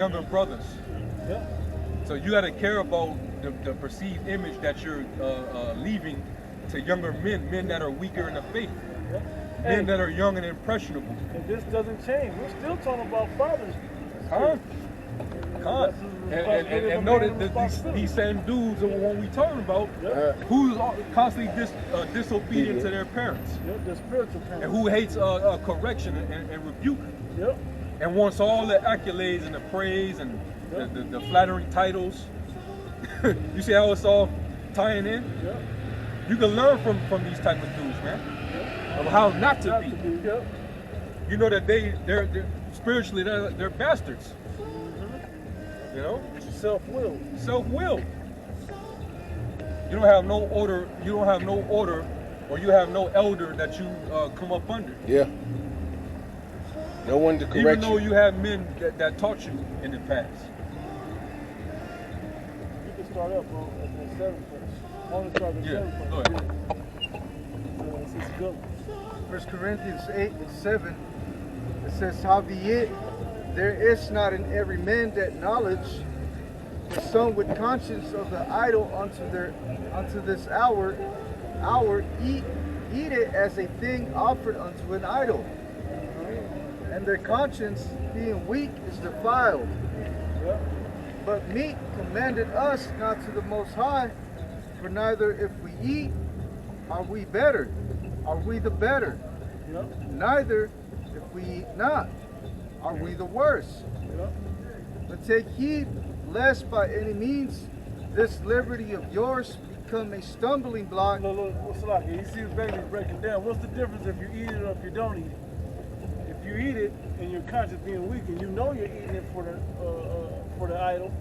younger brothers. Yeah. So you got to care about the perceived image that you're leaving to younger men that are weaker in the faith, Yeah. men that are young and impressionable. And this doesn't change. We're still talking about fathers. And know that these same dudes are the one we talking about, who's constantly disobedient to their parents, the spiritual parents, and who hates correction and rebuke, yep, and wants all the accolades and the praise and the flattering titles. You see how it's all tying in? Yep. You can learn from these type of dudes, man, of how not to be. Yep. You know that they're spiritually they're bastards. You know, self-willed. Self-willed. You don't have no order. You don't have no order, or you have no elder that you come up under. Yeah. No one to correct Even though you have men that taught you in the past. You can start up at 7 first. I want to start at 7 first. Go ahead. This is good one. 1 Corinthians 8:7. It says, "Howbeit, there is not in every man that knowledge, but some with conscience of the idol unto this hour eat it as a thing offered unto an idol. And their conscience, being weak, is defiled. But meat commanded us not to the Most High, for neither if we eat are we better, are we the better, neither if we eat not are we the worse. But take heed lest by any means this liberty of yours become a stumbling block." Look, what's like? You see this baby breaking down. What's the difference if you eat it or if you don't eat it? If you eat it and your conscience being weak and you know you're eating it for the idol,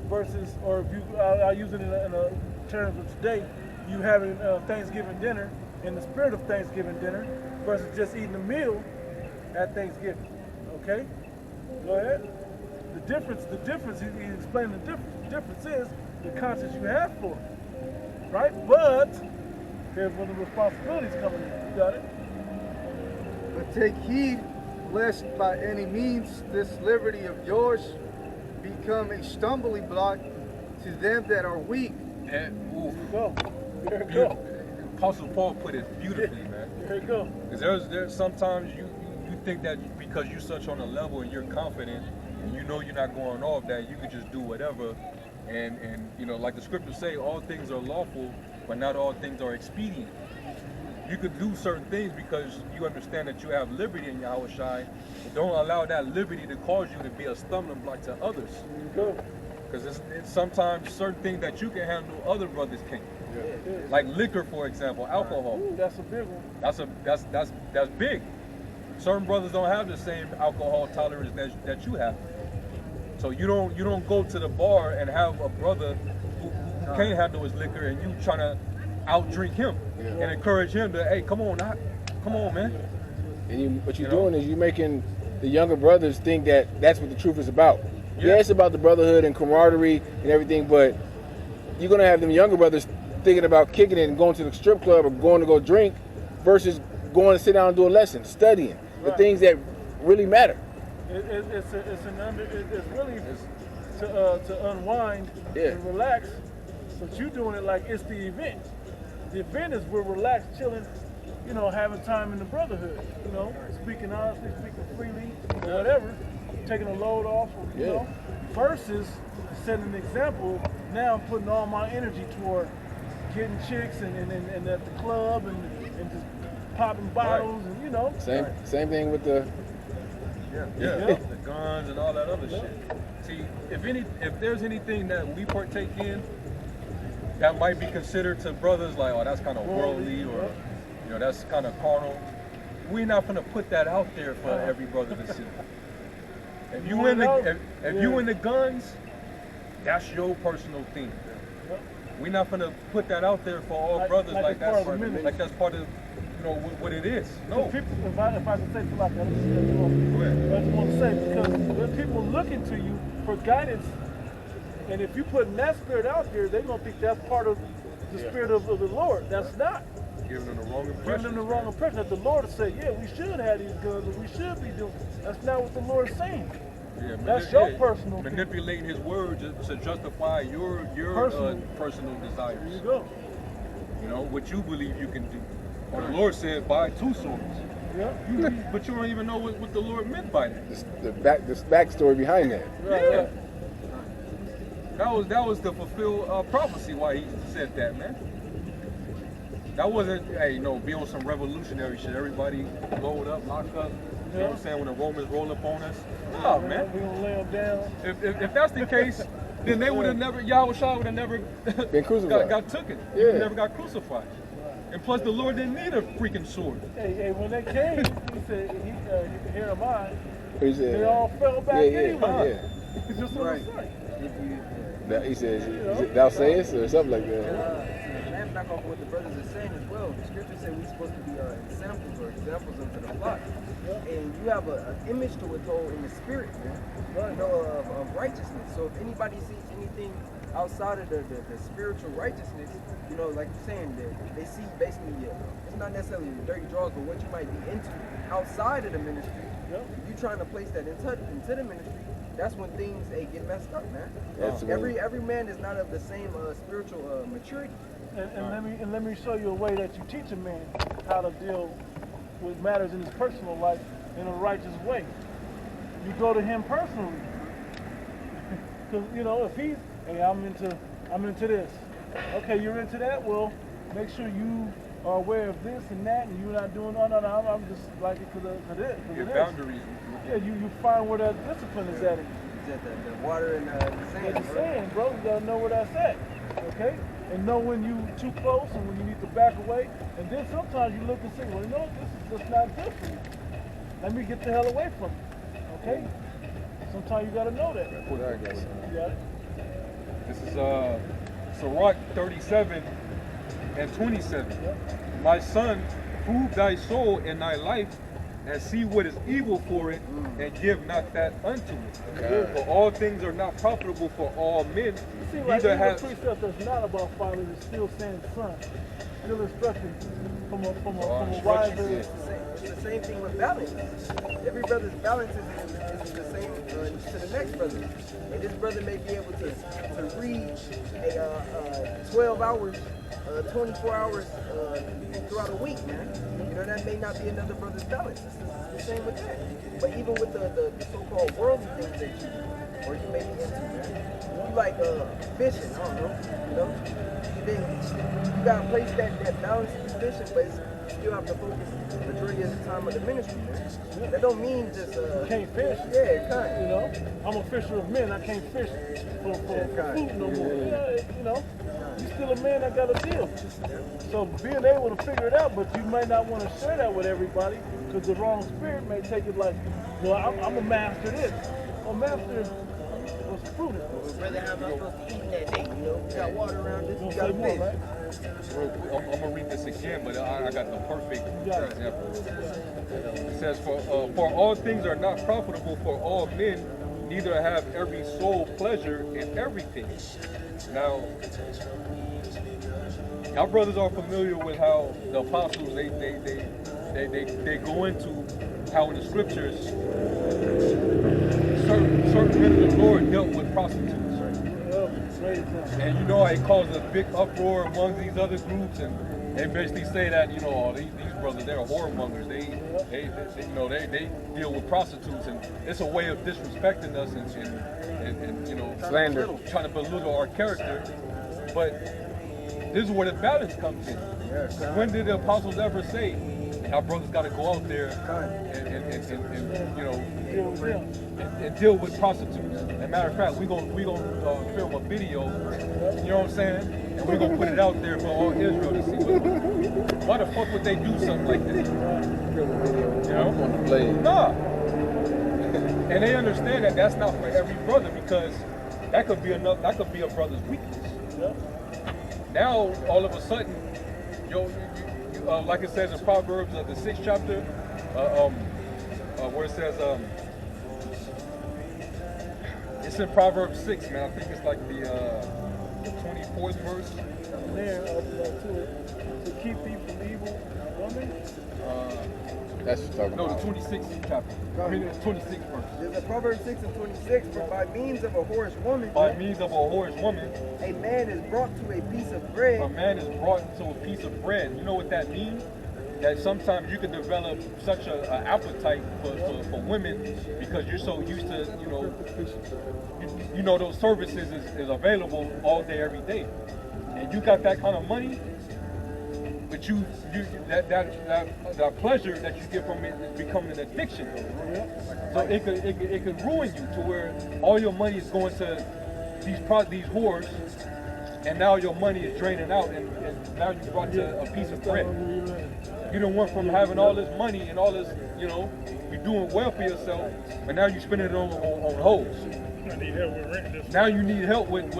versus, or if you, I use it in a terms of today, you having Thanksgiving dinner in the spirit of Thanksgiving dinner versus just eating a meal at Thanksgiving. Okay, go ahead. The difference. He explained the difference. The difference is the conscience you have for it, right? But here's where the responsibilities come in. You got it. But take heed lest by any means this liberty of yours become a stumbling block to them that are weak. There you go. There you go. Apostle Paul put it beautifully, man. There you go. Because there's sometimes you think that because you're such on a level and you're confident and you know you're not going off, that you could just do whatever, and you know, like the scriptures say, all things are lawful, but not all things are expedient. You could do certain things because you understand that you have liberty in Yahweh Shai, but don't allow that liberty to cause you to be a stumbling block to others. There you go. Because it's sometimes certain things that you can handle other brothers can't. Yeah. Like liquor, for example, alcohol. Ooh, that's a big one. That's big. Certain brothers don't have the same alcohol tolerance that you have. So you don't go to the bar and have a brother who can't handle his liquor and you trying to outdrink him and encourage him to, hey, come on, man. And what you're doing is you're making the younger brothers think that that's what the truth is about. Yeah, it's about the brotherhood and camaraderie and everything, but you're gonna have them younger brothers thinking about kicking it and going to the strip club or going to go drink versus going to sit down and do a lesson, studying the things that really matter. It's really to unwind and relax, but you're doing it like it's the event. The event is we're relaxed, chilling, you know, having time in the brotherhood, you know, speaking honestly, speaking freely, or whatever, taking a load off, you know, versus setting an example. Now I'm putting all my energy toward getting chicks and at the club and just popping bottles and, you know. Same thing with the the guns and all that other shit. See, if there's anything that we partake in that might be considered to brothers like, oh, that's kind of worldly, or you know, that's kind of carnal, we're not gonna put that out there for every brother to see. If you in the guns, that's your personal thing. We're not gonna put that out there for all brothers like that's part of you know what it is. No. People, if I can say like that, I just want to say, because when people looking to you for guidance, and if you putting that spirit out there, they're gonna think that's part of the spirit of the Lord. That's not. Giving them the wrong impression. Giving them the wrong impression that the Lord said, yeah, we should have these guns and we should be doing. That's not what the Lord is saying. Yeah, That's your personal opinion. manipulating his words to justify your personal desires. There you go. You know what you believe you can do. Well, the Lord said, "Buy 2 swords." Yeah. But you don't even know what the Lord meant by that. The backstory behind that. Yeah. That was to fulfill prophecy why he said that, man. That wasn't, hey, be on some revolutionary shit. Everybody load up, lock up. You know what I'm saying? When the Romans roll up on us. No, man. We gonna lay them down. If that's the case, then they would have never, Yahweh would have never been crucified. got taken. Yeah. He never got crucified. And plus, the Lord didn't need a freaking sword. Hey, when they came, he said, "Here am I." He said, they all fell back anyway. Yeah. It's just what I'm saying. He says, "Thou sayest," or something like that. And back off what the brothers are saying as well. The scripture said we're supposed to be examples unto the flock. And you have an image to withhold in the spirit, man. Of righteousness. So if anybody sees anything outside of the spiritual righteousness, like you're saying, they see basically, it's not necessarily the dirty draws, but what you might be into outside of the ministry. If you're trying to place that into the ministry, that's when things get messed up, man. Every man is not of the same spiritual maturity. And let me show you a way that you teach a man how to deal with matters in his personal life in a righteous way. You go to him personally, because if he's, hey, I'm into this. Okay, you're into that. Well, make sure you are aware of this and that, and you're not doing no. I'm just like it because of this. Your boundaries. Yeah, you find where that discipline is at. Is that the water and the sand? The sand, bro. You gotta know where that's at. Okay. And know when you too close and when you need to back away. And then sometimes you look and say, well, this is just not good for you. Let me get the hell away from you. Okay? Sometimes you gotta know that. You got it? This is Sirach 37 and 27. Yep. My son, prove thy soul and thy life, and see what is evil for it, and give not that unto it. For all things are not profitable for all men. See, like even the precept that's not about fathers is still saying son. Still instructing from a wiser. It's the same thing with balance. Every brother's balance is the same to the next brother. And this brother may be able to read 12 hours, 24 hours throughout a week, man. That may not be another brother's balance. It's the same with that. But even with the so-called worldly things that you do, or you may be into, man. You like fishing, I don't know, then you gotta place that balance in fishing, but you still have to focus the majority of the time of the ministry, man. That don't mean just you can't fish. Yeah, kind of. I'm a fisher of men. I can't fish for food no more. You're still a man that got a deal. So being able to figure it out, but you might not want to share that with everybody because the wrong spirit may take it like, well, I'm a master this. A master was prudent. Brother, how am I supposed to eat that day? We got water around this, we got a fish. I'm going to read this again, but I got the perfect example. It says, for all things are not profitable for all men, neither have every soul pleasure in everything. Now, our brothers are familiar with how the apostles, they go into how in the scriptures, certain men of the Lord dealt with prostitutes. And it caused a big uproar among these other groups, and they basically say that these brothers, they're whoremongers. They deal with prostitutes, and it's a way of disrespecting us and slander, trying to belittle our character. But this is where the balance comes in. When did the apostles ever say our brothers got to go out there and deal with prostitutes? As a matter of fact, we're gonna film a video, you know what I'm saying? And we're gonna put it out there for all Israel to see. Why the fuck would they do something like this? Nah. And they understand that that's not for every brother, because that could be a brother's weakness. Now all of a sudden, like it says in Proverbs the 6th chapter, where it says it's in Proverbs 6, man. I think it's like the 25th 4th verse. There, to keep thee from evil woman. That's what you're talking No, the about. 26th chapter. I mean, the 26th verse. There's a Proverbs 6 and 26, for by means of a whorish woman, By means of a whorish woman, a man is brought to a piece of bread. a man is brought to a piece of bread. You know what that means? That sometimes you can develop such an appetite for women because you're so used to, you know those services is available all day, every day. And you got that kind of money, but that pleasure that you get from it is becoming an addiction. So it could ruin you to where all your money is going to these whores, and now your money is draining out, and now you brought to a piece of bread. You done went from having all this money and all this, you're doing well for yourself, but now you spending it on hoes. I need help with rent. Now you need help with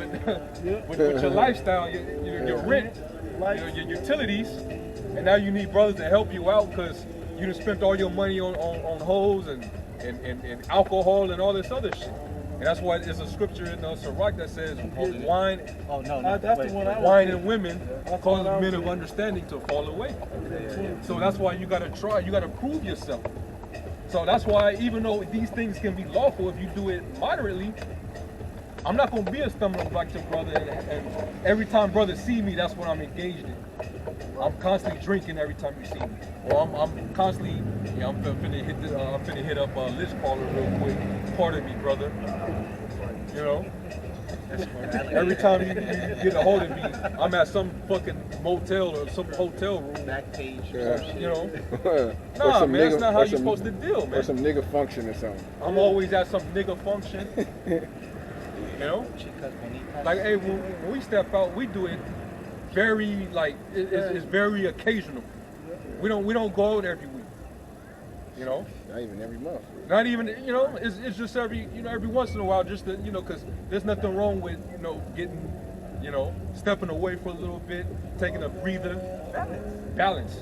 your lifestyle, your rent, your utilities, and now you need brothers to help you out because you done spent all your money on hoes and alcohol and all this other shit. And that's why there's a scripture in Sirach that says wine. Oh no, that's the one I was Wine and women causes men of understanding to fall away. So that's why you gotta try, you gotta prove yourself. So that's why even though these things can be lawful if you do it moderately, I'm not gonna be a stumbling block to brother, and every time brothers see me, that's what I'm engaged in. I'm constantly drinking every time you see me. Or I'm constantly, I'm finna hit up Liz caller real quick. Pardon me, brother. Every time you get a hold of me, I'm at some fucking motel or some hotel room. Backpage. Nah, man, that's not how you're supposed to deal, man. Or some nigga function or something. I'm always at some nigga function. Like, hey, when we step out, we do it very, it's very occasional. We don't go out every week. Not even every month. Not even, it's just every once in a while, just to, because there's nothing wrong with, getting, stepping away for a little bit, taking a breather. Balance.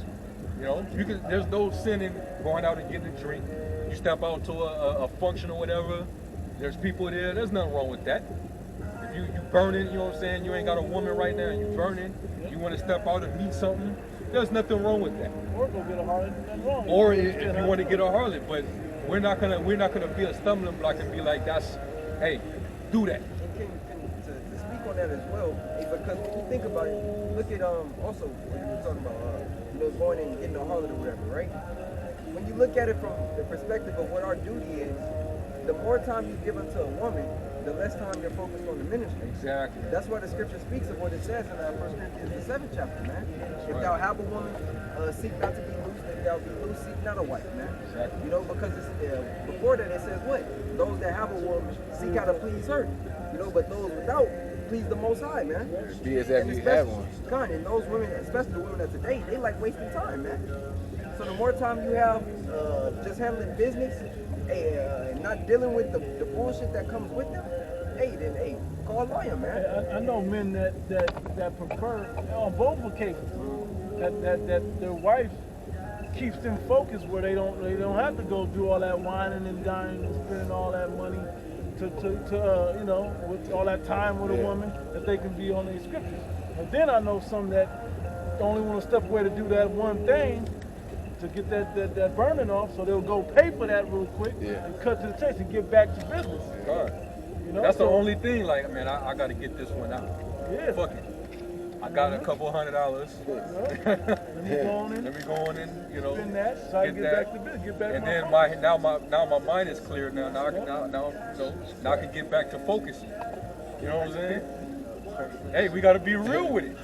There's no sin in going out and getting a drink. You step out to a function or whatever, there's people there, there's nothing wrong with that. If you burning, you know what I'm saying, you ain't got a woman right now, you burning, you want to step out and meet something, there's nothing wrong with that. Or go get a harlot, nothing wrong. Or if you want to get a harlot, but we're not gonna be a stumbling block and be like, hey, do that. And to speak on that as well, because when you think about it, look at also when you were talking about going and getting a harlot or whatever, right? When you look at it from the perspective of what our duty is, the more time you give unto a woman, the less time you're focused on the ministry. Exactly. That's why the scripture speaks of what it says in 1 Corinthians the 7th chapter, man. If thou have a woman, seek not to be loose, if thou be loose, seek not a wife, man. Exactly. Because it's, before that it says what? Those that have a woman, seek how to please her. But those without, please the Most High, man. Be as if you have one. And those women, especially the women of today, they like wasting time, man. So the more time you have just handling business, and not dealing with the bullshit that comes with them, then call a lawyer, man. I know men that prefer on both occasions that their wife keeps them focused where they don't have to go do all that whining and dining and spending all that money to with all that time with a woman, that they can be on their scriptures. And then I know some that only want to step away to do that one thing to get that burning off, so they'll go pay for that real quick and cut to the chase and get back to business. God. That's the only thing, like, man, I got to get this one out. Yeah. Fuck it. I got a couple $100. Let me go on in. Let me go on in, Spend that, try to get back to business, get back and to then now my mind is clear now. Now I can get back to focusing. You know what I'm saying? Hey, we got to be real with it.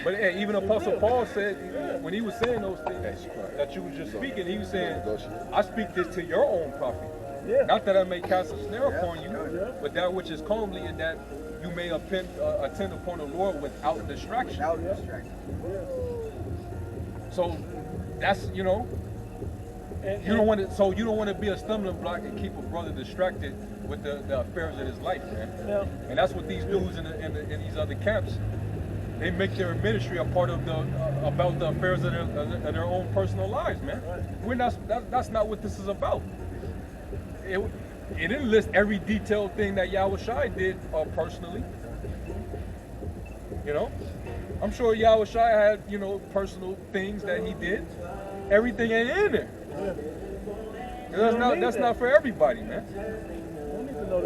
But hey, even Apostle Paul said, when he was saying those things that you was just speaking, he was saying, I speak this to your own profit. Yeah. Not that I may cast a snare upon you, but that which is calmly, and that you may attend upon the Lord without distraction. So that's, you don't want to. So you don't want to be a stumbling block and keep a brother distracted with the affairs of his life, man. Yeah. And that's what these dudes in these other camps, they make their ministry a part of about the affairs of their own personal lives, man. That's not what this is about. It didn't list every detailed thing that Yahweh Shai did personally. You know, I'm sure Yahweh Shai had, you know, personal things that he did. Everything ain't in there. Yeah. That's not for everybody, man.